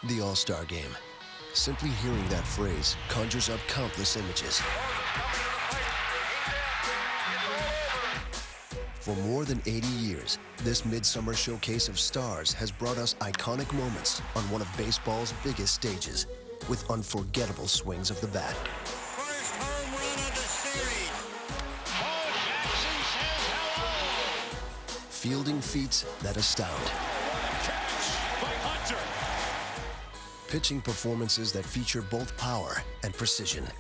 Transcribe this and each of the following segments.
The All-Star Game. Simply hearing that phrase conjures up countless images. For more than 80 years, this midsummer showcase of stars has brought us iconic moments on one of baseball's biggest stages, with unforgettable swings of the bat. First home run of the series. Bo Jackson says hello. Fielding feats that astound. Catch by Hunter. Pitching performances that feature both power and precision. 4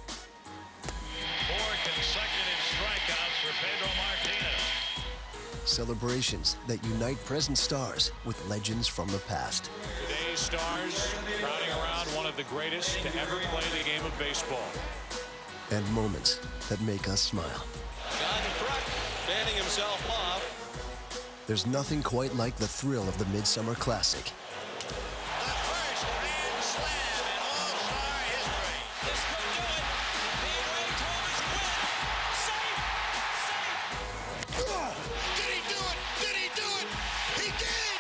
consecutive strikeouts for Pedro Martinez. Celebrations that unite present stars with legends from the past. Today's stars crowding around one of the greatest to ever play the game of baseball. And moments that make us smile. John Kruk standing himself off. There's nothing quite like the thrill of the Midsummer Classic. The first grand slam in All-Star history. This could do it. Ray Thomas wins. Safe. Did he do it? Did he do it? He did!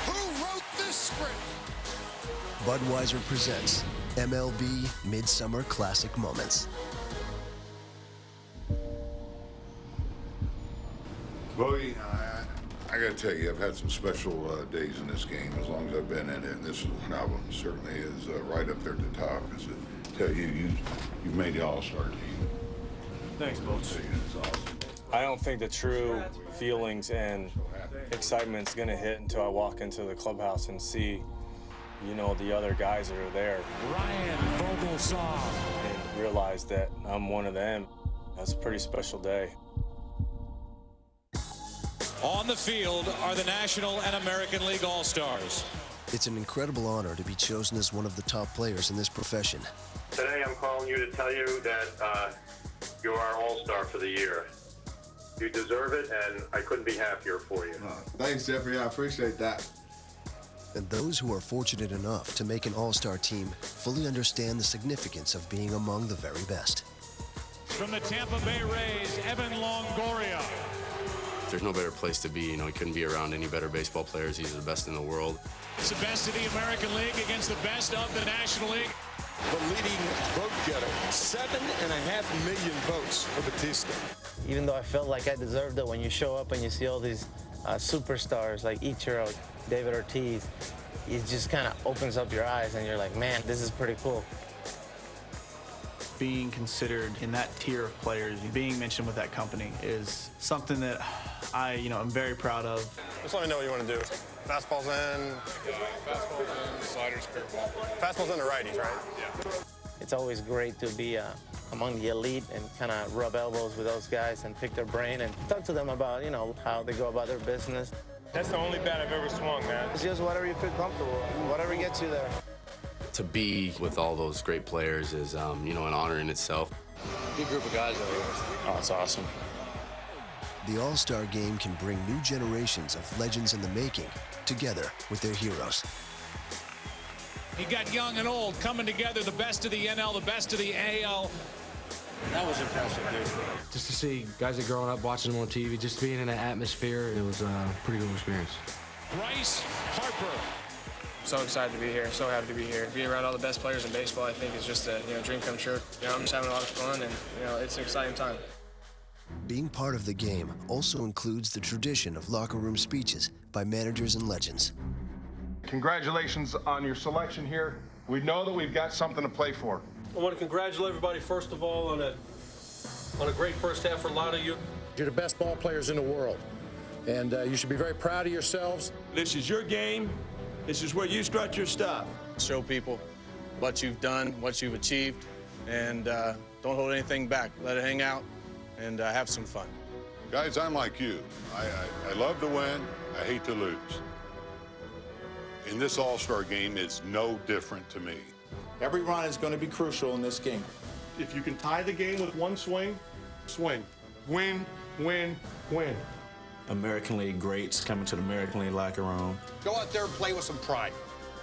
Who wrote this script? Budweiser presents MLB Midsummer Classic Moments. Boogie, I got to tell you, I've had some special days in this game as long as I've been in it, and this is one of them. Certainly is right up there at the top. As I tell you, you've made the All-Star team. Thanks, Boats. It's awesome. I don't think the true feelings and excitement's gonna hit until I walk into the clubhouse and see, you know, the other guys that are there. Ryan Vogelsong. And realize that I'm one of them. That's a pretty special day. On the field are the National and American League All-Stars. It's an incredible honor to be chosen as one of the top players in this profession. Today I'm calling you to tell you that you are our All-Star for the year. You deserve it, and I couldn't be happier for you. Thanks, Jeffrey. I appreciate that. And those who are fortunate enough to make an All-Star team fully understand the significance of being among the very best. From the Tampa Bay Rays, Evan Longoria. There's no better place to be. You know, he couldn't be around any better baseball players. He's the best in the world. It's the best of the American League against the best of the National League. The leading vote getter, 7.5 million votes for Batista. Even though I felt like I deserved it, when you show up and you see all these superstars like Ichiro, David Ortiz, it just kind of opens up your eyes and you're like, man, this is pretty cool. Being considered in that tier of players, being mentioned with that company is something that I'm very proud of. Just let me know what you want to do. Fastball's in. Fastball's in, sliders, curveball. Fastball's in the righties, right? Yeah. It's always great to be among the elite and kind of rub elbows with those guys and pick their brain and talk to them about, you know, how they go about their business. That's the only bat I've ever swung, man. It's just whatever you feel comfortable, whatever gets you there. To be with all those great players is, you know, an honor in itself. Good group of guys over here. Oh, it's awesome. The All-Star Game can bring new generations of legends in the making together with their heroes. You got young and old coming together, the best of the NL, the best of the AL. That was impressive, dude. Just to see guys that growing up watching them on TV, just being in that atmosphere, it was a pretty cool experience. Bryce Harper. So excited to be here, so happy to be here. Being around all the best players in baseball, I think, is just a dream come true. You know, I'm just having a lot of fun, and it's an exciting time. Being part of the game also includes the tradition of locker room speeches by managers and legends. Congratulations on your selection here. We know that we've got something to play for. I want to congratulate everybody, first of all, on a great first half for a lot of you. You're the best ball players in the world, and you should be very proud of yourselves. This is your game. This is where you strut your stuff. Show people what you've done, what you've achieved, and don't hold anything back. Let it hang out and have some fun. Guys, I'm like you. I love to win. I hate to lose. And this All-Star game is no different to me. Every run is going to be crucial in this game. If you can tie the game with one swing, swing. Win, win, win. American League greats coming to the American League locker room. Go out there and play with some pride.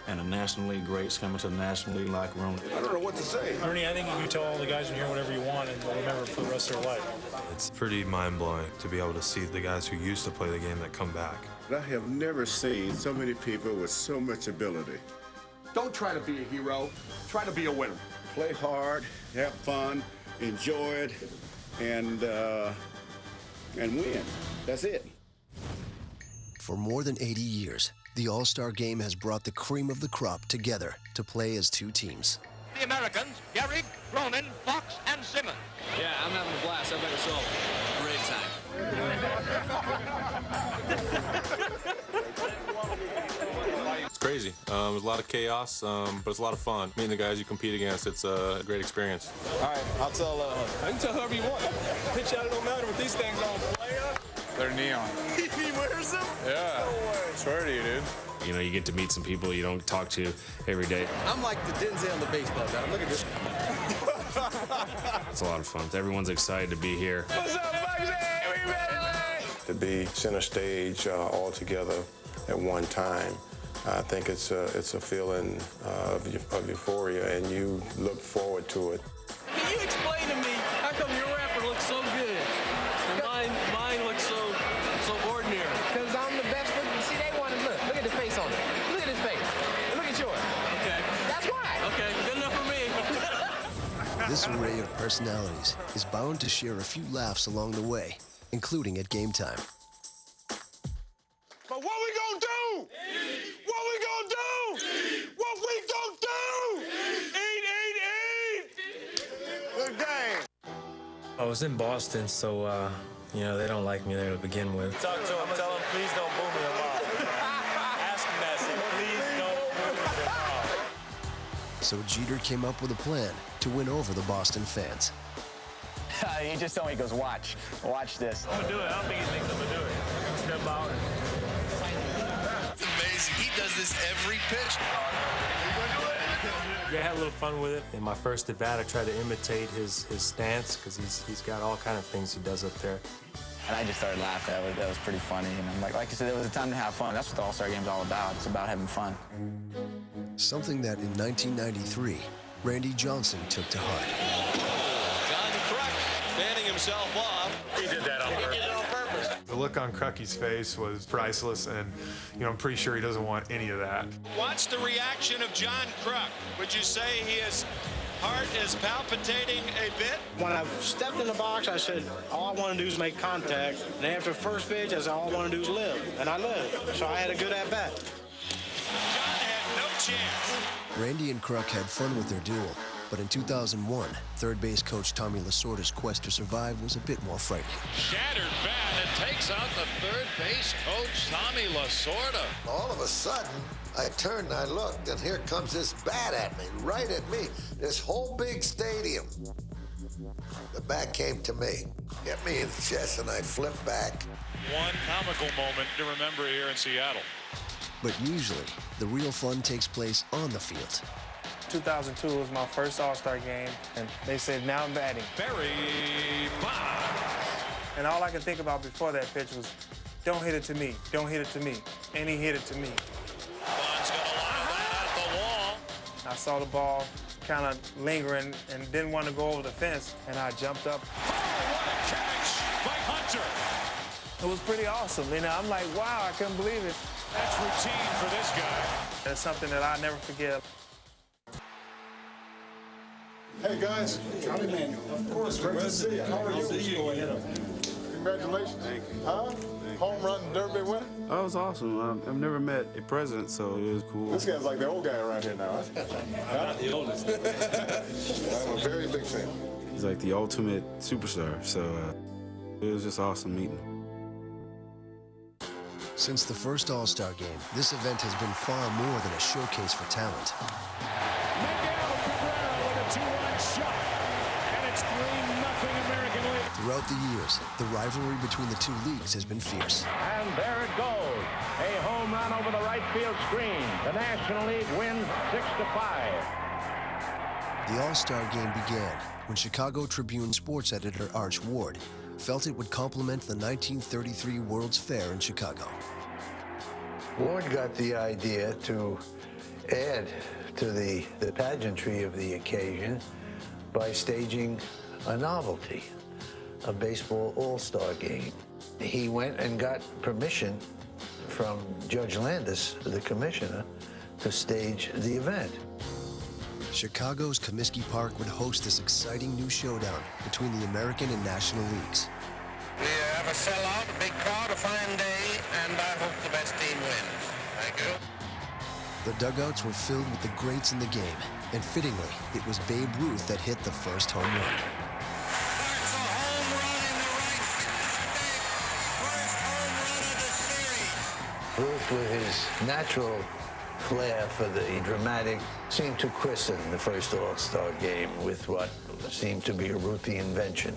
And the National League greats coming to the National League locker room. I don't know what to say. Ernie, I think you can tell all the guys in here whatever you want and they'll remember it for the rest of their life. It's pretty mind-blowing to be able to see the guys who used to play the game that come back. I have never seen so many people with so much ability. Don't try to be a hero. Try to be a winner. Play hard, have fun, enjoy it, and win. That's it. For more than 80 years, the All-Star Game has brought the cream of the crop together to play as two teams. The Americans, Gehrig, Cronin, Fox, and Simmons. Yeah, I'm having a blast. How about yourself? Great time. It's crazy. There's a lot of chaos, but it's a lot of fun. Meeting the guys you compete against, it's a great experience. All right, I can tell whoever you want. Pitch out, it don't matter with these things on, player. They're neon. He wears them? Yeah. Swear to you, dude. You know, you get to meet some people you don't talk to every day. I'm like the Denzel the baseball guy. Look at this. It's a lot of fun. Everyone's excited to be here. What's up, Bugsy? We ready? To be center stage all together at one time, I think it's a feeling of euphoria, and you look forward to it. Can you explain to me how come your rapper looks so good and mine looks so ordinary? Because I'm the best looking. See, they want to look. Look at the face on it. Look at his face. Look at yours. Okay. That's why. Okay, good enough for me. This array of personalities is bound to share a few laughs along the way, including at game time. But what we gonna do? What we gonna do? What we gonna do? Eat. Good game. I was in Boston, so, they don't like me there to begin with. Talk to him. Tell him, please don't boo me tomorrow. Ask him that. Say, please don't boo me tomorrow. So Jeter came up with a plan to win over the Boston fans. He just told me, he goes, watch this. I'm gonna do it. I don't think he thinks I'm gonna do it. Step out. It's amazing. He does this every pitch. Yeah, I had a little fun with it. In my first at bat, I tried to imitate his stance because he's got all kind of things he does up there. And I just started laughing. That was pretty funny. And I'm like I said, it was a time to have fun. That's what the All-Star Game's all about. It's about having fun. Something that in 1993, Randy Johnson took to heart. John Kruk fanning himself off. He did that on purpose. He did it on purpose. The look on Crucky's face was priceless, and I'm pretty sure he doesn't want any of that. Watch the reaction of John Kruk. Would you say his heart is palpitating a bit? When I stepped in the box, I said, all I want to do is make contact. And after the first pitch, I said, all I want to do is live. And I lived. So I had a good at-bat. John had no chance. Randy and Kruk had fun with their duel, but in 2001, third base coach Tommy Lasorda's quest to survive was a bit more frightening. Shattered bat and takes out the third base coach, Tommy Lasorda. All of a sudden, I turned and I looked, and here comes this bat at me, right at me. This whole big stadium. The bat came to me, hit me in the chest, and I flipped back. One comical moment to remember here in Seattle. But usually, the real fun takes place on the field. 2002 was my first All-Star game, and they said, now I'm batting. Barry Bonds. And all I could think about before that pitch was, don't hit it to me, don't hit it to me. And he hit it to me. Bonds gonna line that at the wall. I saw the ball kind of lingering and didn't want to go over the fence, and I jumped up. Oh, what a catch by Hunter. It was pretty awesome. I'm like, wow, I couldn't believe it. That's routine for this guy. It's something that I'll never forget. Hey guys, Johnny Manuel. Of course, great to see you. How are you? Congratulations. Thank you. Huh? Home run derby winner? That was awesome. I've never met a president, so it was cool. This guy's like the old guy around here now. I'm not the oldest. I'm a very big fan. He's like the ultimate superstar, so it was just awesome meeting him. Since the first All-Star Game, this event has been far more than a showcase for talent. With a two-run shot, and it's 3-0 American League. Throughout the years, the rivalry between the two leagues has been fierce. And there it goes. A home run over the right field screen. The National League wins 6-5. The All-Star Game began when Chicago Tribune sports editor Arch Ward felt it would complement the 1933 World's Fair in Chicago. Ward got the idea to add to the pageantry of the occasion by staging a novelty, a baseball all-star game. He went and got permission from Judge Landis, the commissioner, to stage the event. Chicago's Comiskey Park would host this exciting new showdown between the American and National Leagues. We have a sellout, a big crowd, a fine day, and I hope the best team wins. Thank you. The dugouts were filled with the greats in the game, and fittingly, it was Babe Ruth that hit the first home run. That's a home run in the right field. First home run of the series. Ruth, with his natural flair for the dramatic, seemed to christen the first All-Star game with what seemed to be a Ruthie invention.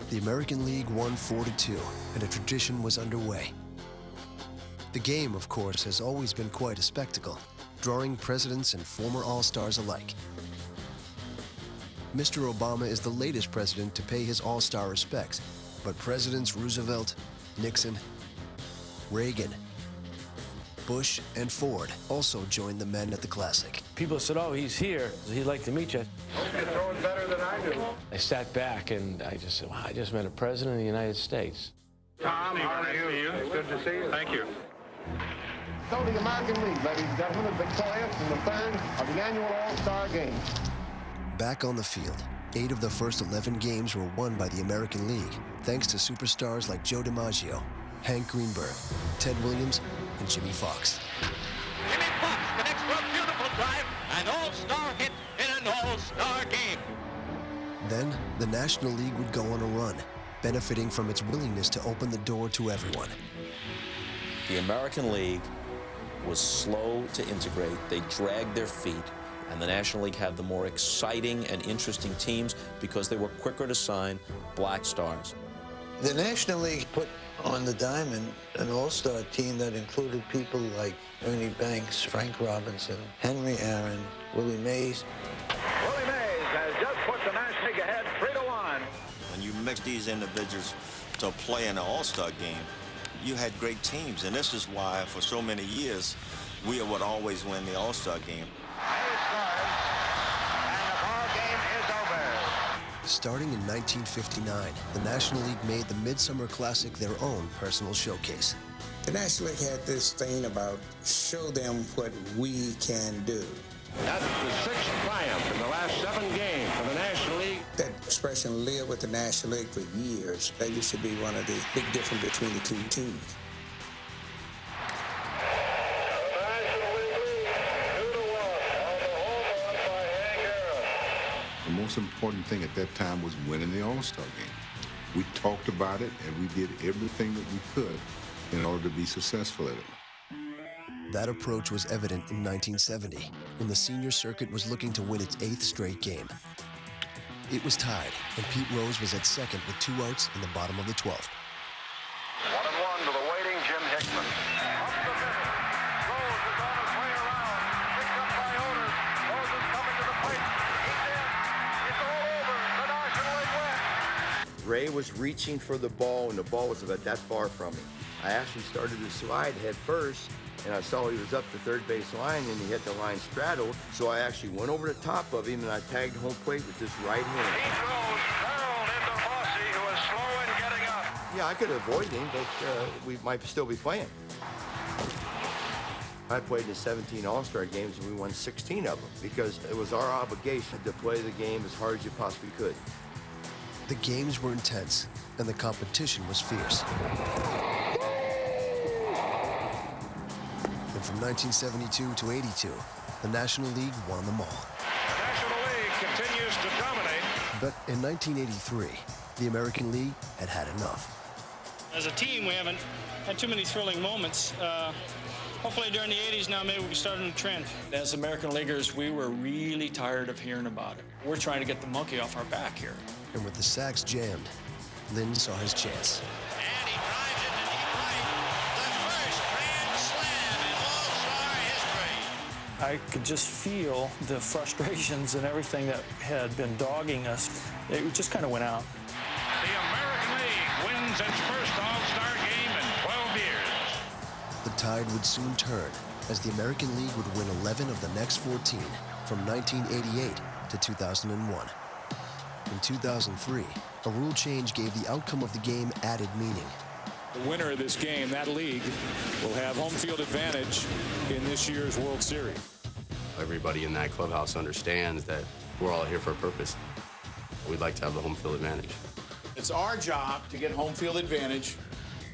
The American League won 4-2, and a tradition was underway. The game, of course, has always been quite a spectacle, drawing presidents and former All-Stars alike. Mr. Obama is the latest president to pay his All-Star respects, but Presidents Roosevelt, Nixon, Reagan, Bush, and Ford also joined the men at the Classic. People said, oh, he's here. He'd like to meet you. You're throwing better than I do. I sat back and I just said, wow, I just met a president of the United States. Tom, how are you? Good to see you. Thank you. So the American League, ladies and gentlemen, is victorious in the third of the annual All-Star Game. Back on the field, 8 of the first 11 games were won by the American League, thanks to superstars like Joe DiMaggio, Hank Greenberg, Ted Williams, and Jimmy Fox. Jimmy Fox connects for a beautiful drive, an all-star hit in an all-star game. Then, the National League would go on a run, benefiting from its willingness to open the door to everyone. The American League was slow to integrate. They dragged their feet, and the National League had the more exciting and interesting teams because they were quicker to sign black stars. The National League put on the diamond an all-star team that included people like Ernie Banks, Frank Robinson, Henry Aaron, Willie Mays. Willie Mays has just put the National League ahead 3-1. When you mix these individuals to play in an all-star game, you had great teams, and this is why for so many years we would always win the all-star game. Mays scores, and the ball game is over. Starting in 1959, the National League made the Midsummer Classic their own personal showcase. The National League had this thing about show them what we can do. That's the 6th triumph in the last 7 games for the National League. That expression lived with the National League for years. That used to be one of the big difference between the two teams. The most important thing at that time was winning the All-Star game. We talked about it, and we did everything that we could in order to be successful at it. That approach was evident in 1970, when the senior circuit was looking to win its 8th straight game. It was tied, and Pete Rose was at second with 2 outs in the bottom of the 12th. 1-1 to the waiting Jim Hickman. Up the middle. Rose is on his way around. Picked up by Otis. Rose is coming to the plate. He's in. It's all over. The National League wins. Ray was reaching for the ball, and the ball was about that far from him. I actually started to slide head first, and I saw he was up the third base line, and he hit the line straddle. So I actually went over the top of him, and I tagged home plate with this right hand. He throws barreled into Fossey, who is slow in getting up. Yeah, I could avoid him, but we might still be playing. I played in 17 All-Star games, and we won 16 of them because it was our obligation to play the game as hard as you possibly could. The games were intense, and the competition was fierce. And from 1972 to 82, the National League won them all. The National League continues to dominate. But in 1983, the American League had had enough. As a team, we haven't had too many thrilling moments. Hopefully during the 80s now, maybe we can start a new trend. As American Leaguers, we were really tired of hearing about it. We're trying to get the monkey off our back here. And with the sacks jammed, Lynn saw his chance. And he drives it to deep right. The first grand slam in all-star history. I could just feel the frustrations and everything that had been dogging us. It just kind of went out. The American League wins its first All-Star game in 12 years. The tide would soon turn, as the American League would win 11 of the next 14, from 1988 to 2001. In 2003, a rule change gave the outcome of the game added meaning. The winner of this game, that league, will have home field advantage in this year's World Series. Everybody in that clubhouse understands that we're all here for a purpose. We'd like to have the home field advantage. It's our job to get home field advantage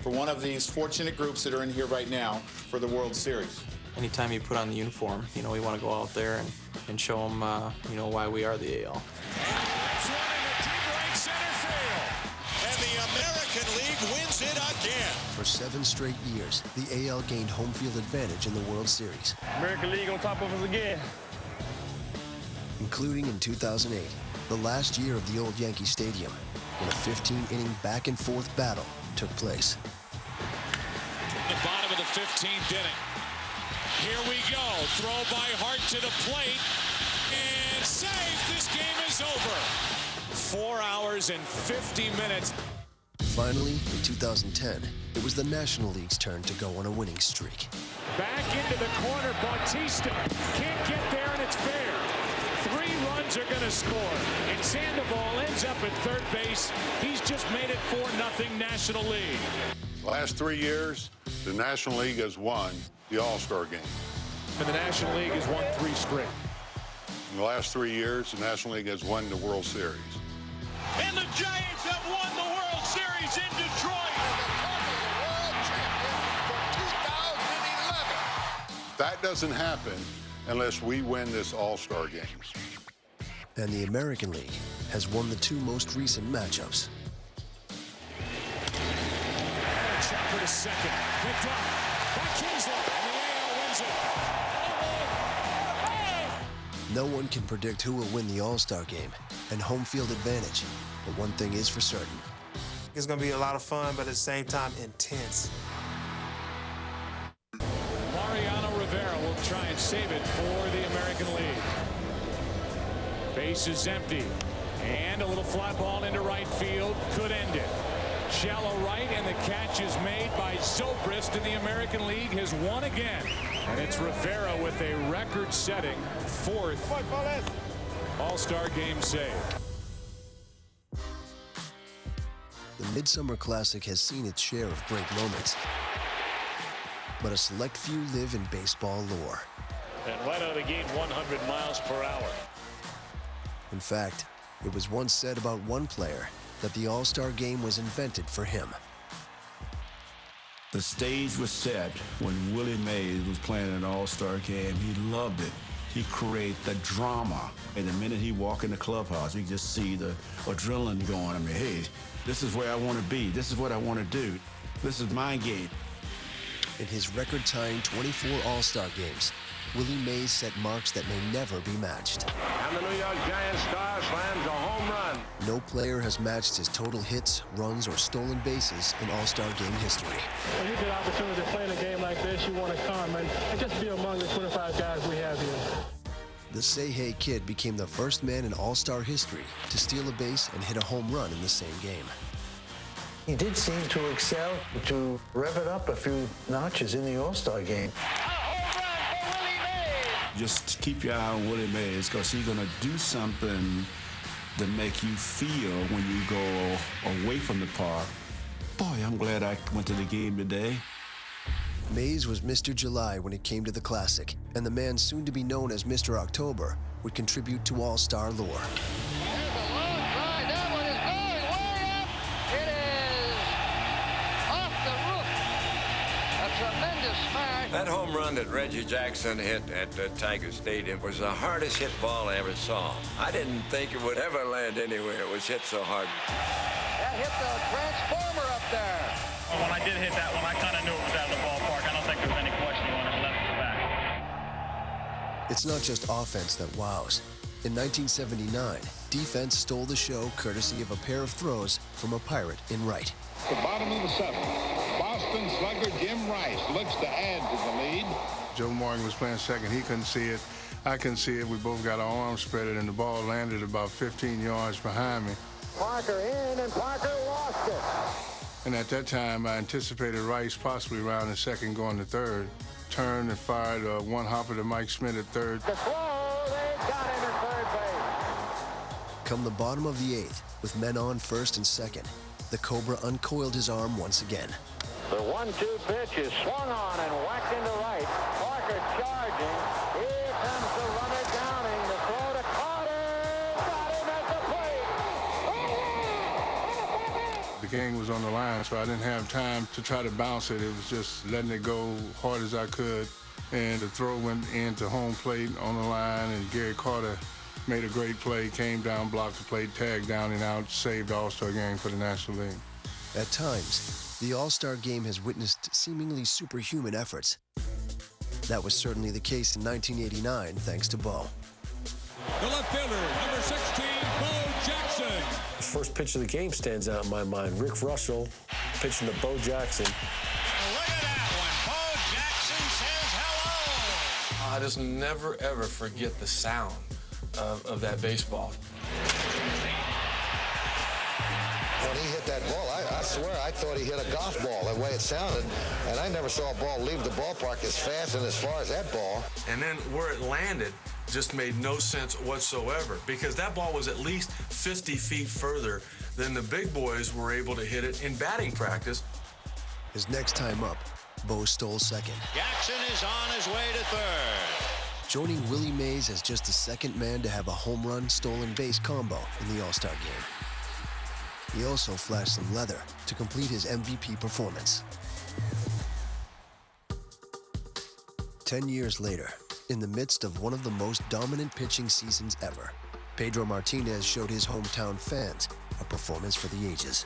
for one of these fortunate groups that are in here right now for the World Series. Anytime you put on the uniform, you know, we want to go out there and show them, you know, why we are the AL. And the American League wins it again. For 7 straight years, the AL gained home field advantage in the World Series. American League on top of us again. Including in 2008, the last year of the old Yankee Stadium, when a 15-inning back-and-forth battle took place. The bottom of the 15th inning. Here we go. Throw by Hart to the plate. And safe. This game is over. 4 hours and 50 minutes. Finally, in 2010, it was the National League's turn to go on a winning streak. Back into the corner. Bautista can't get there, and it's fair. 3 runs are going to score. And Sandoval ends up at third base. He's just made it 4-0 National League. Last 3 years, the National League has won the All-Star game. And the National League has won 3 straight. In the last 3 years, the National League has won the World Series. And the Giants have won the World Series in Detroit. World champion for 2011. That doesn't happen unless we win this All-Star game. And the American League has won the 2 most recent matchups. Chopper to second. Picked up by Kinsler. And the AL wins it. No one can predict who will win the All-Star game and home field advantage, but one thing is for certain. It's going to be a lot of fun, but at the same time, intense. Mariano Rivera will try and save it for the American League. Base is empty. And a little fly ball into right field could end it. Shallow right, and the catch is made by Zobrist, and the American League has won again. And it's Rivera with a record-setting 4th All-Star game save. The Midsummer Classic has seen its share of great moments, but a select few live in baseball lore. And right out of the gate, 100 miles per hour. In fact, it was once said about one player that the All-Star game was invented for him. The stage was set when Willie Mays was playing an All-Star game. He loved it. He created the drama. And the minute he walked in the clubhouse, you just see the adrenaline going. I mean, hey, this is where I want to be. This is what I want to do. This is my game. In his record-tying 24 All-Star games, Willie Mays set marks that may never be matched. And the New York Giants star slams a home run. No player has matched his total hits, runs, or stolen bases in All-Star game history. When you get an opportunity to play in a game like this, you want to come and just be among the 25 guys we have here. The Say Hey Kid became the first man in All-Star history to steal a base and hit a home run in the same game. He did seem to excel, to rev it up a few notches in the All-Star game. Just keep your eye on Willie Mays, because he's going to do something to make you feel when you go away from the park. Boy, I'm glad I went to the game today. Mays was Mr. July when it came to the Classic, and the man soon to be known as Mr. October would contribute to All-Star lore. That home run that Reggie Jackson hit at Tiger Stadium was the hardest hit ball I ever saw. I didn't think it would ever land anywhere. It was hit so hard. That hit the transformer up there. Well, when I did hit that one, I kind of knew it was out of the ballpark. I don't think there was any question when it left the back. It's not just offense that wows. In 1979, defense stole the show courtesy of a pair of throws from a Pirate in right. The bottom of the 7th, Boston slugger Jim Rice looks to add to the lead. Joe Morgan was playing second. He couldn't see it. I couldn't see it. We both got our arms spread, and the ball landed about 15 yards behind me. Parker in, and Parker lost it. And at that time, I anticipated Rice possibly rounding second, going to third. Turned and fired one hopper to Mike Smith at third. The throw, they got him at third base. Come the bottom of the 8th, with men on first and second, the Cobra uncoiled his arm once again. The 1-2 pitch is swung on and whacked into right. Parker charging. Here comes the runner Downing. The throw to Carter. Got him at the plate. The game was on the line, so I didn't have time to try to bounce it. It was just letting it go hard as I could. And the throw went into home plate on the line, and Gary Carter made a great play, came down, blocked the plate, tagged down and out, saved the All-Star game for the National League. At times, the All-Star game has witnessed seemingly superhuman efforts. That was certainly the case in 1989, thanks to Bo. The left fielder, number 16, Bo Jackson. The first pitch of the game stands out in my mind. Rick Russell pitching to Bo Jackson. Look at that one. Bo Jackson says hello. I just never, ever forget the sound of that baseball. When he hit that ball, I swear I thought he hit a golf ball, the way it sounded. And I never saw a ball leave the ballpark as fast and as far as that ball. And then where it landed just made no sense whatsoever, because that ball was at least 50 feet further than the big boys were able to hit it in batting practice. His next time up, Bo stole second. Jackson is on his way to third. Joining Willie Mays as just the second man to have a home run stolen base combo in the All-Star game. He also flashed some leather to complete his MVP performance. 10 years later, in the midst of one of the most dominant pitching seasons ever, Pedro Martinez showed his hometown fans a performance for the ages.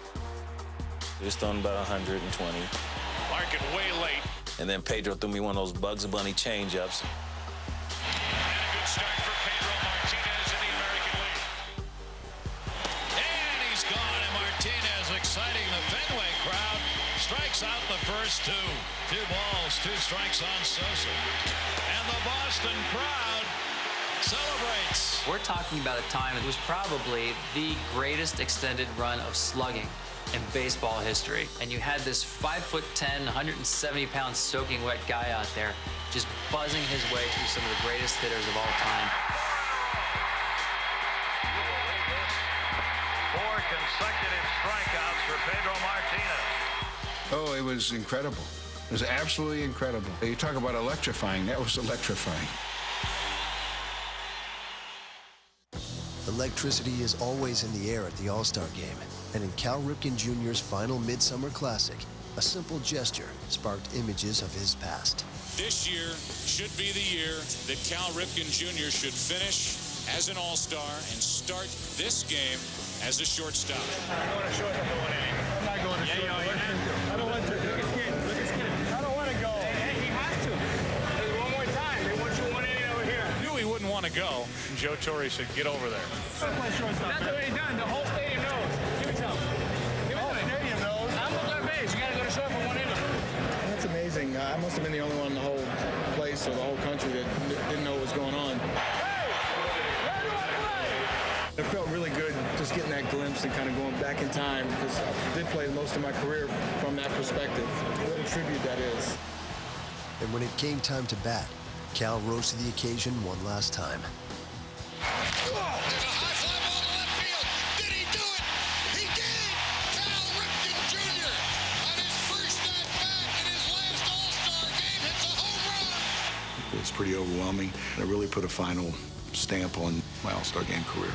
He was throwing about 120. Market way late. And then Pedro threw me one of those Bugs Bunny change-ups. Start for Pedro Martinez in the American League. And he's gone, and Martinez exciting the Fenway crowd. Strikes out the first two. 2 balls, 2 strikes on Sosa. And the Boston crowd celebrates. We're talking about a time that was probably the greatest extended run of slugging in baseball history. And you had this 5'10", 170-pound soaking wet guy out there just buzzing his way through some of the greatest hitters of all time. 4 consecutive strikeouts for Pedro Martinez. Oh, it was incredible. It was absolutely incredible. You talk about electrifying. That was electrifying. Electricity is always in the air at the All-Star game, and in Cal Ripken Jr.'s final Midsummer Classic, a simple gesture sparked images of his past. This year should be the year that Cal Ripken Jr. should finish as an All-Star and start this game as a shortstop. I'm going to short. I'm not going to short. I don't want to. Look at Skin. Look at Skin. I don't want to go. Hey, he has to. There's one more time. They want you 1 inning over here. Knew he wouldn't want to go. Joe Torre said, get over there. That's already done. The whole stadium knows. Give me some. The whole stadium knows. I'm on third base. You got to go to short for 1 inning. That's amazing. I must have been the only one in the whole place or the whole country that didn't know what was going on. It felt really good just getting that glimpse and kind of going back in time, because I did play most of my career from that perspective. What a tribute that is. And when it came time to bat, Cal rose to the occasion one last time. There's a high fly ball to left field. Did he do it? He did! Cal Ripken Jr. on his first at bat in his last All-Star game hits a home run. It was pretty overwhelming. It really put a final stamp on my All-Star game career.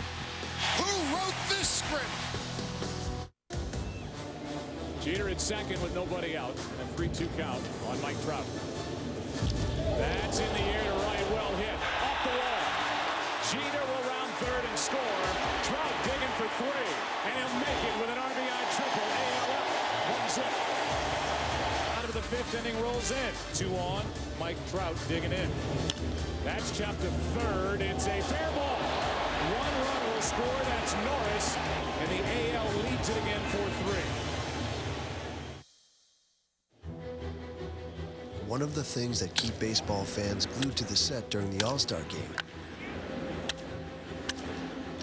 Who wrote this script? Jeter at second with nobody out. A 3-2 count on Mike Trout. That's in the air to right, well hit. Off the wall. Jeter will round third and score. Trout digging for 3. And he'll make it with an RBI triple. ALL. 1-zip. Out of the 5th inning, rolls in. 2 on. Mike Trout digging in. That's chopped to third. It's a fair ball. 1 run will score. That's Norris. And the AL leads it again 4-3. One of the things that keep baseball fans glued to the set during the All-Star game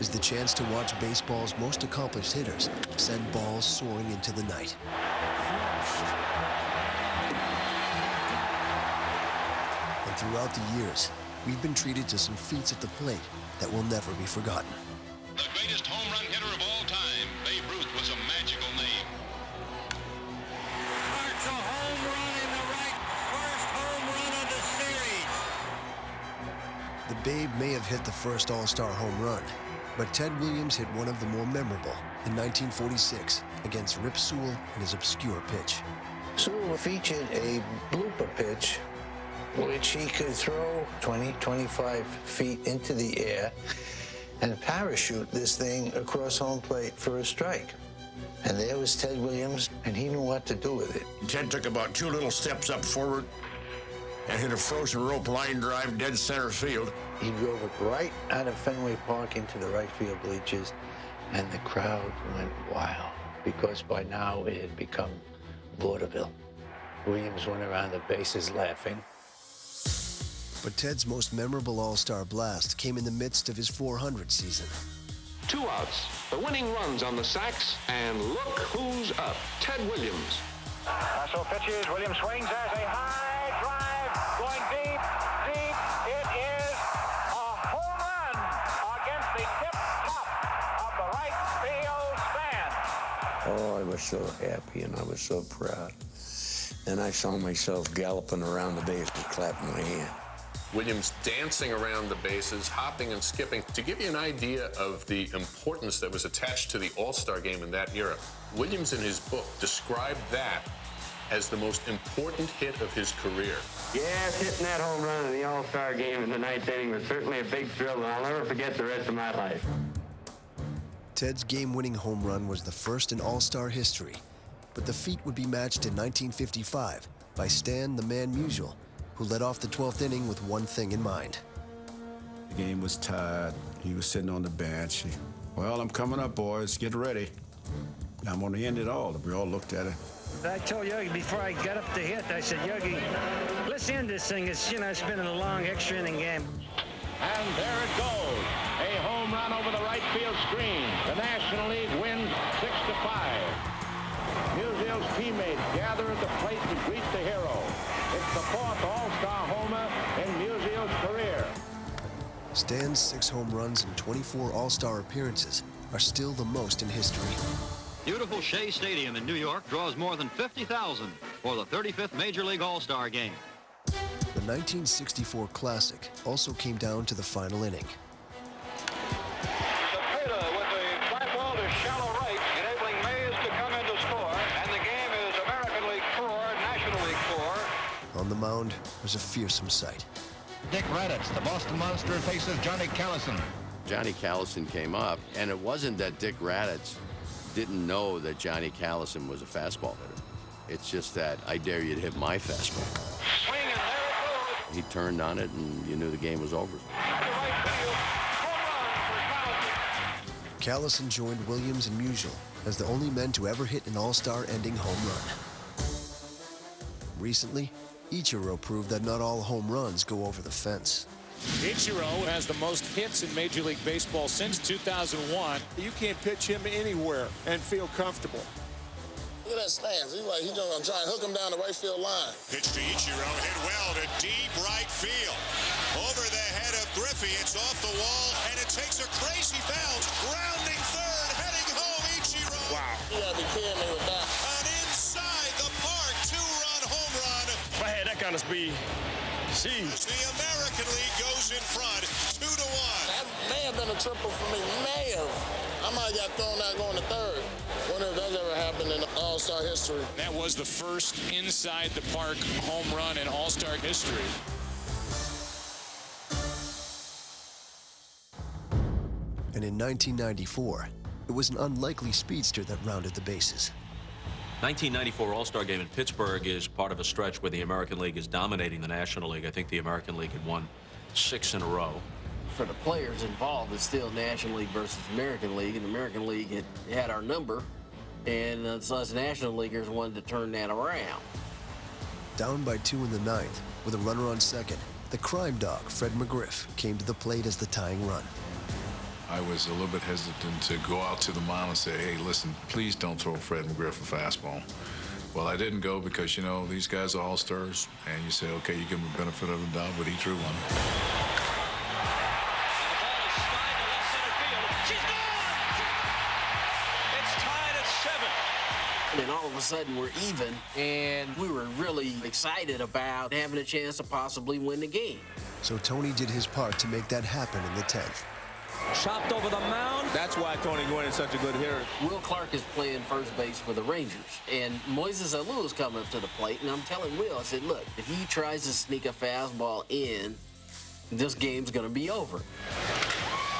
is the chance to watch baseball's most accomplished hitters send balls soaring into the night. And throughout the years, we've been treated to some feats at the plate that will never be forgotten. The greatest home run hitter of all time, Babe Ruth, was a magical name. Marks a home The Babe may have hit the first All-Star home run, but Ted Williams hit one of the more memorable in 1946 against Rip Sewell in his obscure pitch. Sewell featured a blooper pitch, which he could throw 20, 25 feet into the air and parachute this thing across home plate for a strike. And there was Ted Williams, and he knew what to do with it. Ted took about 2 little steps up forward and hit a frozen rope line drive dead center field. He drove it right out of Fenway Park into the right field bleachers, and the crowd went wild because by now it had become vaudeville. Williams went around the bases laughing. But Ted's most memorable All-Star blast came in the midst of his 400 season. 2 outs, the winning runs on the sacks, and look who's up, Ted Williams. Russell pitches, Williams swings, there's a high drive, going deep, deep, it is a home run against the tip top of the right field stand. Oh, I was so happy and I was so proud. And I saw myself galloping around the bases, clapping my hand. Williams dancing around the bases, hopping and skipping. To give you an idea of the importance that was attached to the All-Star game in that era, Williams in his book described that as the most important hit of his career. Yes, hitting that home run in the All-Star game in the 9th inning was certainly a big thrill, and I'll never forget the rest of my life. Ted's game-winning home run was the first in All-Star history, but the feat would be matched in 1955 by Stan the Man Musial, who led off the 12th inning with one thing in mind. The game was tied. He was sitting on the bench. Well, I'm coming up, boys. Get ready. I'm going to end it all. We all looked at it. I told Yogi before I got up to hit, I said, Yogi, let's end this thing. It's been a long extra inning game. And there it goes. A home run over the right field screen. The National League wins 6-5. Musial's teammates gather at the plate to greet the hero. It's the 4th All-Star homer in Musial's career. Stan's 6 home runs and 24 All-Star appearances are still the most in history. Beautiful Shea Stadium in New York draws more than 50,000 for the 35th Major League All-Star Game. The 1964 Classic also came down to the final inning. Zapata with a fly ball to shallow right, enabling Mays to come in to score. And the game is American League 4, National League 4. On the mound was a fearsome sight. Dick Raditz, the Boston Monster, faces Johnny Callison. Johnny Callison came up, and it wasn't that Dick Raditz didn't know that Johnny Callison was a fastball hitter. It's just that I dare you to hit my fastball. Swing, and there it goes. He turned on it, and you knew the game was over. Callison joined Williams and Musial as the only men to ever hit an All-Star ending home run. Recently, Ichiro proved that not all home runs go over the fence. Ichiro has the most hits in Major League Baseball since 2001. You can't pitch him anywhere and feel comfortable. Look at that stance. He's I'm trying to hook him down the right field line. Pitch to Ichiro, hit well to deep right field. Over the head of Griffey, it's off the wall, and it takes a crazy bounce. Grounding third, heading home, Ichiro. Wow. You gotta be kidding me with that. An inside the park 2-run home run. If I had that kind of speed, As the American League goes in front, 2-1. That may have been a triple for me. May have. I might have got thrown out going to third. Wonder if that's ever happened in All-Star history. That was the first inside the park home run in All-Star history. And in 1994, it was an unlikely speedster that rounded the bases. 1994 All-Star Game in Pittsburgh is part of a stretch where the American League is dominating the National League. I think the American League had won 6 in a row. For the players involved, it's still National League versus American League, and the American League had our number, and us National Leaguers wanted to turn that around. Down by 2 in the 9th, with a runner on second, the crime dog, Fred McGriff, came to the plate as the tying run. I was a little bit hesitant to go out to the mound and say, hey, listen, please don't throw Fred McGriff a fastball. Well, I didn't go because, you know, these guys are all-stars, and you say, okay, you give them the benefit of the doubt, but he threw one. And all of a sudden, we're even, and we were really excited about having a chance to possibly win the game. So Tony did his part to make that happen in the 10th. Chopped over the mound. That's why Tony Gwynn is such a good hitter. Will Clark is playing first base for the Rangers, and Moises Alou is coming up to the plate, and I'm telling Will, I said, look, if he tries to sneak a fastball in, this game's going to be over.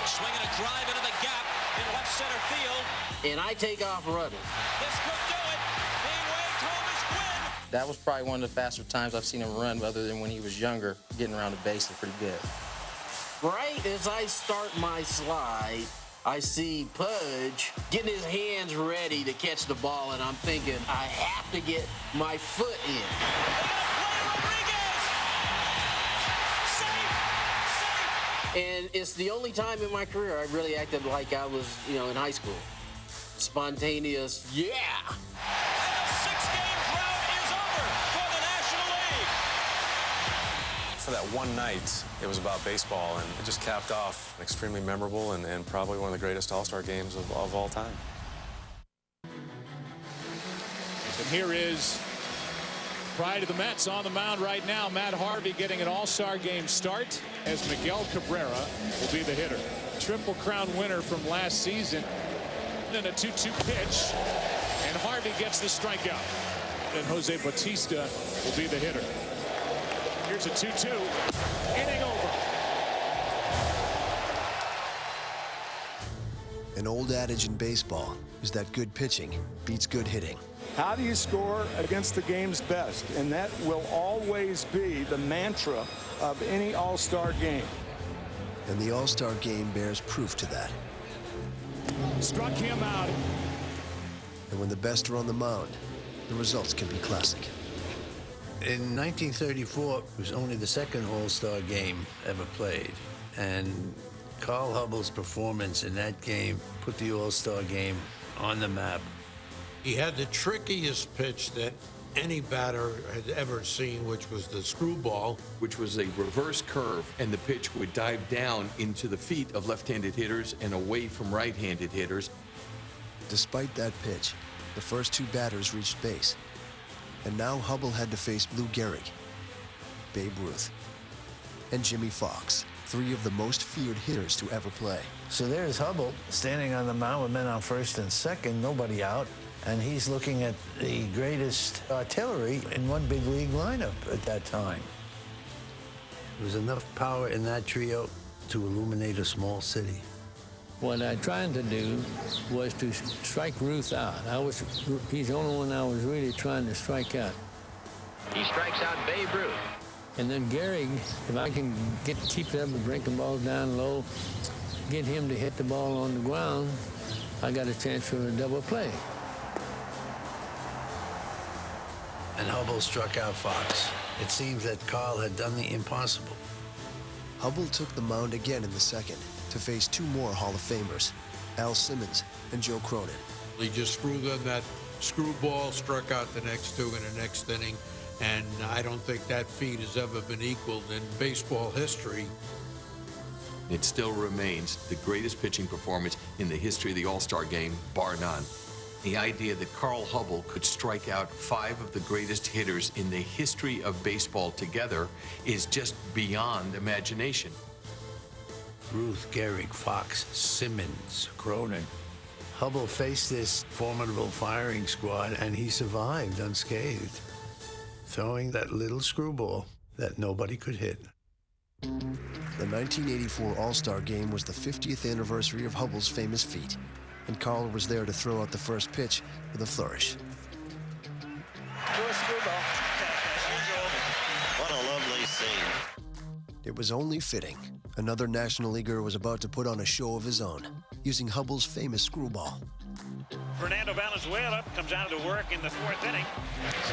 Swinging a drive into the gap in left center field. And I take off running. This could do it. Being waved home is Gwynn. That was probably one of the faster times I've seen him run, other than when he was younger. Getting around the base is pretty good. Right as I start my slide, I see Pudge getting his hands ready to catch the ball, and I'm thinking, I have to get my foot in. And it's the only time in my career I really acted like I was, in high school. Spontaneous, yeah! For that one night, it was about baseball, and it just capped off extremely memorable and probably one of the greatest All-Star games of all time. And here is pride of the Mets on the mound right now. Matt Harvey getting an All-Star game start as Miguel Cabrera will be the hitter. Triple Crown winner from last season. And a 2-2 pitch, and Harvey gets the strikeout. And Jose Bautista will be the hitter. Here's a 2-2. Inning over. An old adage in baseball is that good pitching beats good hitting. How do you score against the game's best? And that will always be the mantra of any All-Star game. And the All-Star game bears proof to that. Struck him out. And when the best are on the mound, the results can be classic. In 1934, it was only the second All-Star game ever played. And Carl Hubbell's performance in that game put the All-Star game on the map. He had the trickiest pitch that any batter had ever seen, which was the screwball. Which was a reverse curve, and the pitch would dive down into the feet of left-handed hitters and away from right-handed hitters. Despite that pitch, the first two batters reached base. And now Hubbell had to face Lou Gehrig, Babe Ruth, and Jimmy Fox, three of the most feared hitters to ever play. So there's Hubbell standing on the mound with men on first and second, nobody out. And he's looking at the greatest artillery in one big league lineup at that time. There was enough power in that trio to illuminate a small city. What I tried to do was to strike Ruth out. He's the only one I was really trying to strike out. He strikes out Babe Ruth. And then Gehrig, if I can keep them breaking balls down low, get him to hit the ball on the ground, I got a chance for a double play. And Hubbell struck out Fox. It seems that Carl had done the impossible. Hubbell took the mound again in the second to face two more Hall of Famers, Al Simmons and Joe Cronin. He just threw them that screwball, struck out the next two in the next inning, and I don't think that feat has ever been equaled in baseball history. It still remains the greatest pitching performance in the history of the All-Star game, bar none. The idea that Carl Hubbell could strike out five of the greatest hitters in the history of baseball together is just beyond imagination. Ruth, Gehrig, Fox, Simmons, Cronin. Hubbell faced this formidable firing squad, and he survived unscathed, throwing that little screwball that nobody could hit. The 1984 All-Star Game was the 50th anniversary of Hubbell's famous feat, and Carl was there to throw out the first pitch with a flourish. What a lovely scene. It was only fitting. Another National Leaguer was about to put on a show of his own, using Hubbell's famous screwball. Fernando Valenzuela comes out to work in the fourth inning.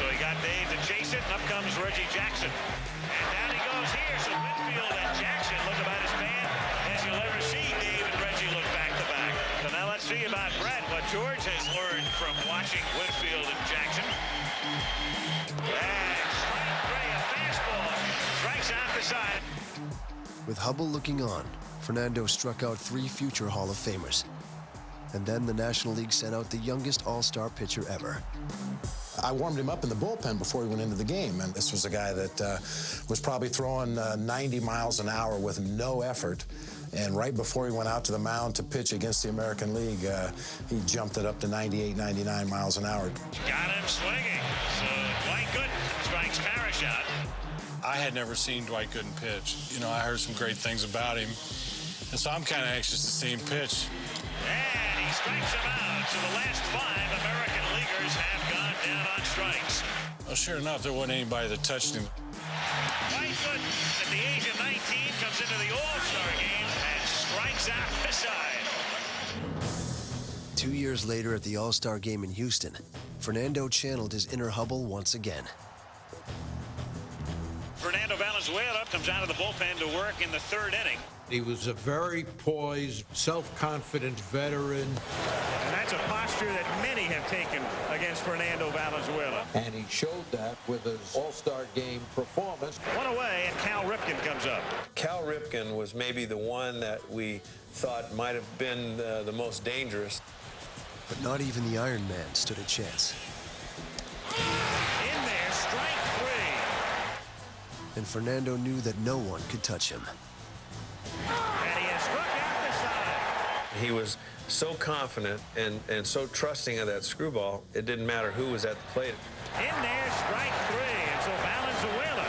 So he got Dave to chase it, and up comes Reggie Jackson. And down he goes here. So Whitfield and Jackson look about as bad as you'll ever see Dave and Reggie look back to back. So now let's see about Brett, what George has learned from watching Whitfield and Jackson. And strike three, a fastball. Strikes out the side. With Hubbell looking on, Fernando struck out three future Hall of Famers. And then the National League sent out the youngest All-Star pitcher ever. I warmed him up in the bullpen before he went into the game, and this was a guy that was probably throwing 90 miles an hour with no effort. And right before he went out to the mound to pitch against the American League, he jumped it up to 98, 99 miles an hour. Got him swinging. So Dwight Gooden strikes Parashot. I had never seen Dwight Gooden pitch. You know, I heard some great things about him. And so I'm kind of anxious to see him pitch. And he strikes him out. So the last 5 American leaguers have gone down on strikes. Well, sure enough, there wasn't anybody that touched him. Dwight Gooden, at the age of 19, comes into the All-Star game and strikes out this side. 2 years later at the All-Star game in Houston, Fernando channeled his inner Hubble once again. Fernando Valenzuela comes out of the bullpen to work in the 3rd inning. He was a very poised, self-confident veteran. And that's a posture that many have taken against Fernando Valenzuela. And he showed that with his All-Star game performance. One away, and Cal Ripken comes up. Cal Ripken was maybe the one that we thought might have been the most dangerous. But not even the Iron Man stood a chance. In there, strike 3. And Fernando knew that no one could touch him. And he has struck out the side. He was so confident and so trusting of that screwball, it didn't matter who was at the plate. In there, strike 3. And so Valenzuela,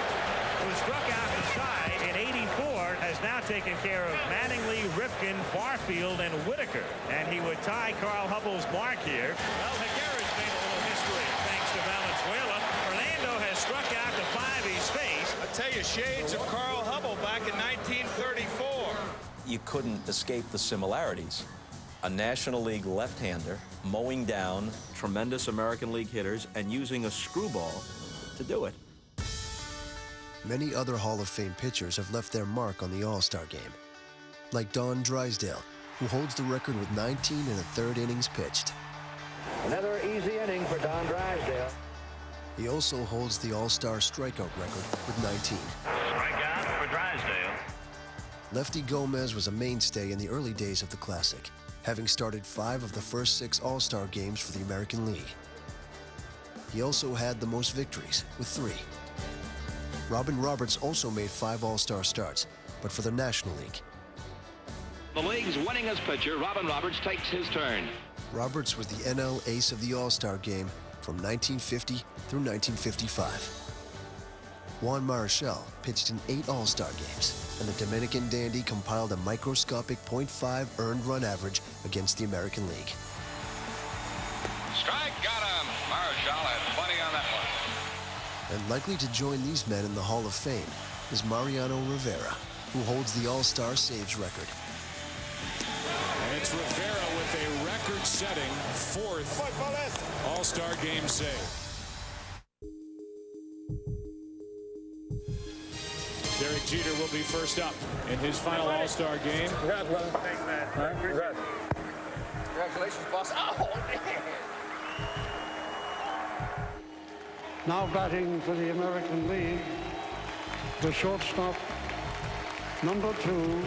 who struck out the side in 84, has now taken care of Mattingly, Ripken, Barfield, and Whitaker. And he would tie Carl Hubble's mark here. Well, Higuera's made a little history thanks to Valenzuela. Fernando has struck out the 5 he's faced. I tell you, shades of Carl Hubble back in 1934. You couldn't escape the similarities. A National League left-hander mowing down tremendous American League hitters and using a screwball to do it. Many other Hall of Fame pitchers have left their mark on the All-Star game, like Don Drysdale, who holds the record with 19 1/3 innings pitched. Another easy inning for Don Drysdale. He also holds the All-Star strikeout record with 19. Strikeout for Drysdale. Lefty Gomez was a mainstay in the early days of the Classic, having started 5 of the first 6 All-Star games for the American League. He also had the most victories, with 3. Robin Roberts also made 5 All-Star starts, but for the National League. The league's winningest pitcher, Robin Roberts, takes his turn. Roberts was the NL ace of the All-Star game from 1950 through 1955. Juan Marichal pitched in 8 All-Star games, and the Dominican dandy compiled a microscopic .5 earned run average against the American League. Strike, got him. Marichal had plenty on that one. And likely to join these men in the Hall of Fame is Mariano Rivera, who holds the All-Star saves record. And it's Rivera with a record-setting 4th All-Star game save. Derek Jeter will be first up in his final All-Star game. Congrats, brother. Thanks, man. Congrats. Congratulations, boss. Oh, man. Now batting for the American League, the shortstop, number 2,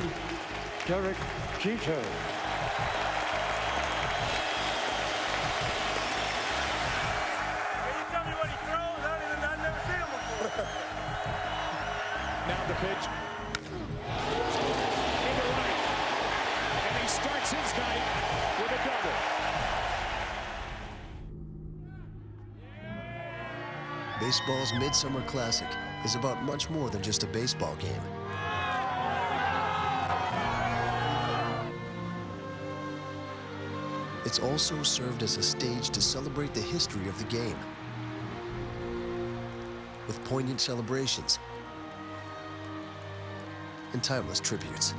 Derek Jeter. Now the pitch. Into right. And he starts his night with a double. Baseball's Midsummer Classic is about much more than just a baseball game. It's also served as a stage to celebrate the history of the game, with poignant celebrations and timeless tributes.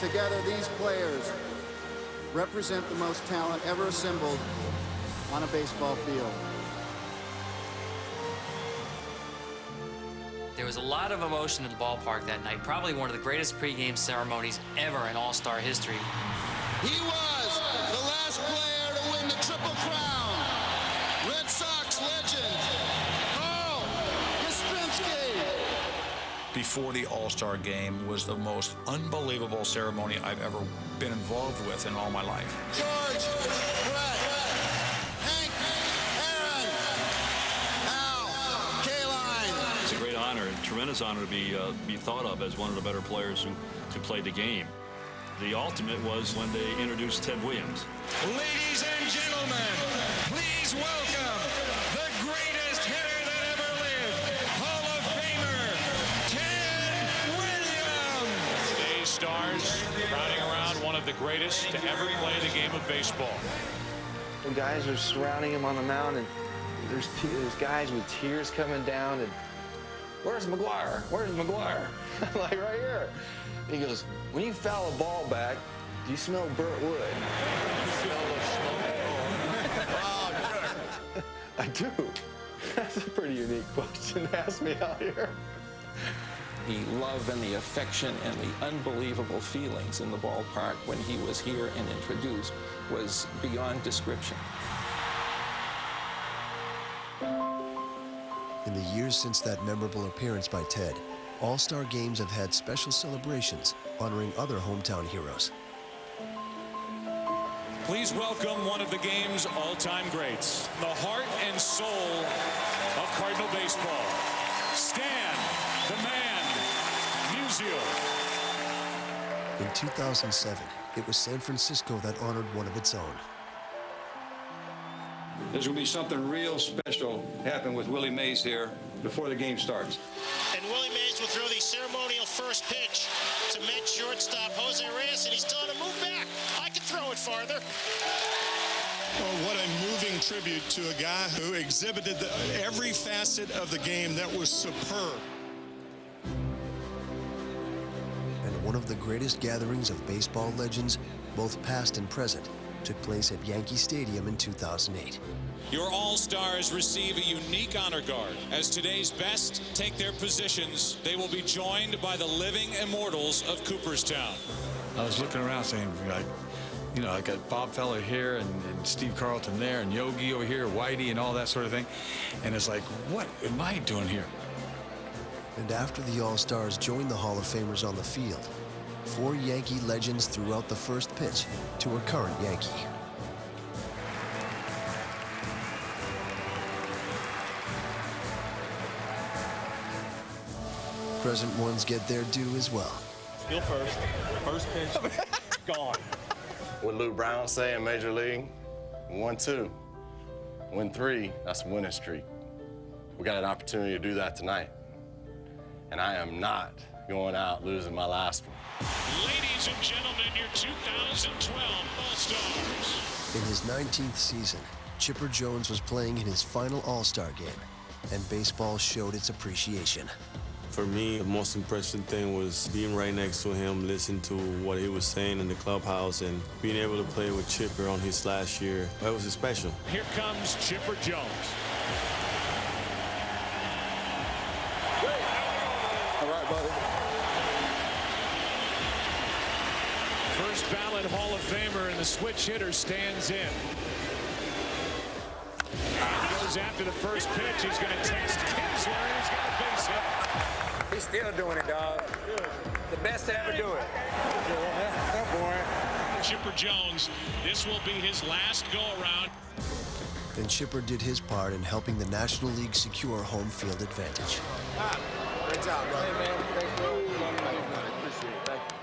Together, these players represent the most talent ever assembled on a baseball field. There was a lot of emotion in the ballpark that night, probably one of the greatest pregame ceremonies ever in All-Star history. He was the last player to win the Triple Crown. Red Sox legend, Carl Yastrzemski. before the All-Star game was the most unbelievable ceremony I've ever been involved with in all my life. George, Brett, Hank, Aaron, Al, K-Line. It's a great honor, a tremendous honor to be thought of as one of the better players who played the game. The ultimate was when they introduced Ted Williams. Ladies and gentlemen, please welcome the greatest hitter that ever lived, Hall of Famer, Ted Williams. Today's stars crowding around one of the greatest to ever play the game of baseball. The guys are surrounding him on the mound, and there's guys with tears coming down, and where's McGuire? Where's McGuire? I'm like, right here. He goes, when you foul a ball back, do you smell burnt wood? I do. That's a pretty unique question to ask me out here. The love and the affection and the unbelievable feelings in the ballpark when he was here and introduced was beyond description. In the years since that memorable appearance by Ted, All-Star games have had special celebrations honoring other hometown heroes. Please welcome one of the game's all-time greats, the heart and soul of Cardinal baseball, Stan, the man, Musial. In 2007, it was San Francisco that honored one of its own. There's going to be something real special happen with Willie Mays here before the game starts. And Willie Mays will throw the ceremonial first pitch to Mets shortstop Jose Reyes, and he's telling him, move back. I can throw it farther. Well, what a moving tribute to a guy who exhibited every facet of the game that was superb. And one of the greatest gatherings of baseball legends, both past and present, took place at Yankee Stadium in 2008. Your All-Stars receive a unique honor guard. As today's best take their positions, they will be joined by the living immortals of Cooperstown. I was looking around saying, like, you know, I got Bob Feller here and Steve Carlton there and Yogi over here, Whitey and all that sort of thing. And it's like, what am I doing here? And after the All-Stars joined the Hall of Famers on the field, 4 Yankee legends threw out the first pitch to a current Yankee. Present ones get their due as well. Still first. First pitch, gone. What Lou Brown say in Major League? 1-2. Win 3, that's a winning streak. We got an opportunity to do that tonight. And I am not going out losing my last one. Ladies and gentlemen, your 2012 All-Stars. In his 19th season, Chipper Jones was playing in his final All-Star game, and baseball showed its appreciation. For me, the most impressive thing was being right next to him, listening to what he was saying in the clubhouse, and being able to play with Chipper on his last year. That was special. Here comes Chipper Jones. All right, buddy. First ballot Hall of Famer, and the switch hitter stands in. He goes after the first pitch. He's going to test Kinsler, and he's got a base hit. He's still doing it, dog. The best to ever do it. Chipper Jones, this will be his last go-around. And Chipper did his part in helping the National League secure home field advantage. Great job, brother. Hey, man. Thanks, bro. Appreciate it. Thank you.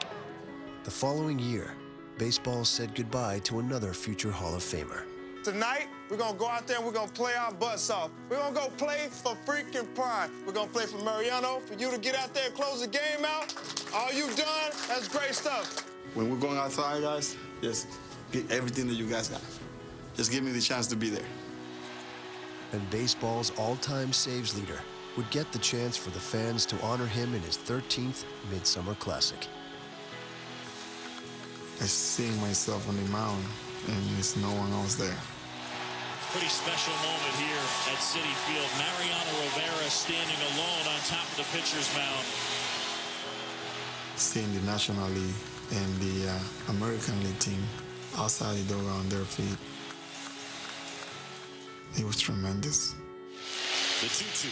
The following year, baseball said goodbye to another future Hall of Famer. Tonight, we're going to go out there and we're going to play our butts off. We're going to go play for freaking pride. We're going to play for Mariano, for you to get out there and close the game out. All you've done, that's great stuff. When we're going outside, guys, just get everything that you guys got. Just give me the chance to be there. And baseball's all-time saves leader would get the chance for the fans to honor him in his 13th Midsummer Classic. I see myself on the mound, and there's no one else there. Pretty special moment here at Citi Field. Mariano Rivera standing alone on top of the pitcher's mound. Seeing the National League and the American League team outside the door on their feet, it was tremendous. The 2-2.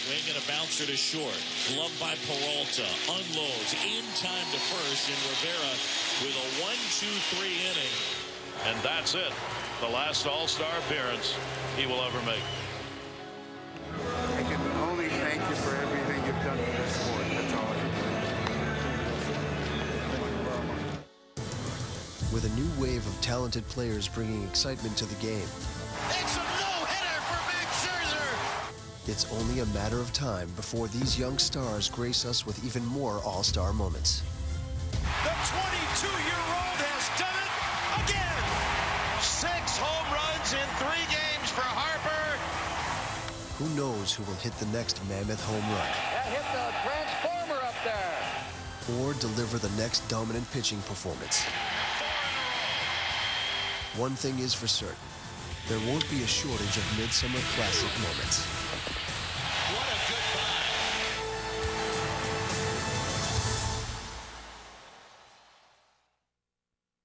Swing and a bouncer to short. Gloved by Peralta. Unloads in time to first, and Rivera with a 1-2-3 inning. And that's it. The last All-Star appearance he will ever make. I can only thank you for everything you've done for this sport. That's all I can say. With a new wave of talented players bringing excitement to the game, It's a no-hitter for Max Scherzer. it's only a matter of time before these young stars grace us with even more all-star moments. The 22-year-old has done it again. 6 home runs in 3 games for Harper. Who knows who will hit the next mammoth home run That hit the transformer up there. or deliver the next dominant pitching performance. One thing is for certain, there won't be a shortage of Midsummer Classic Moments.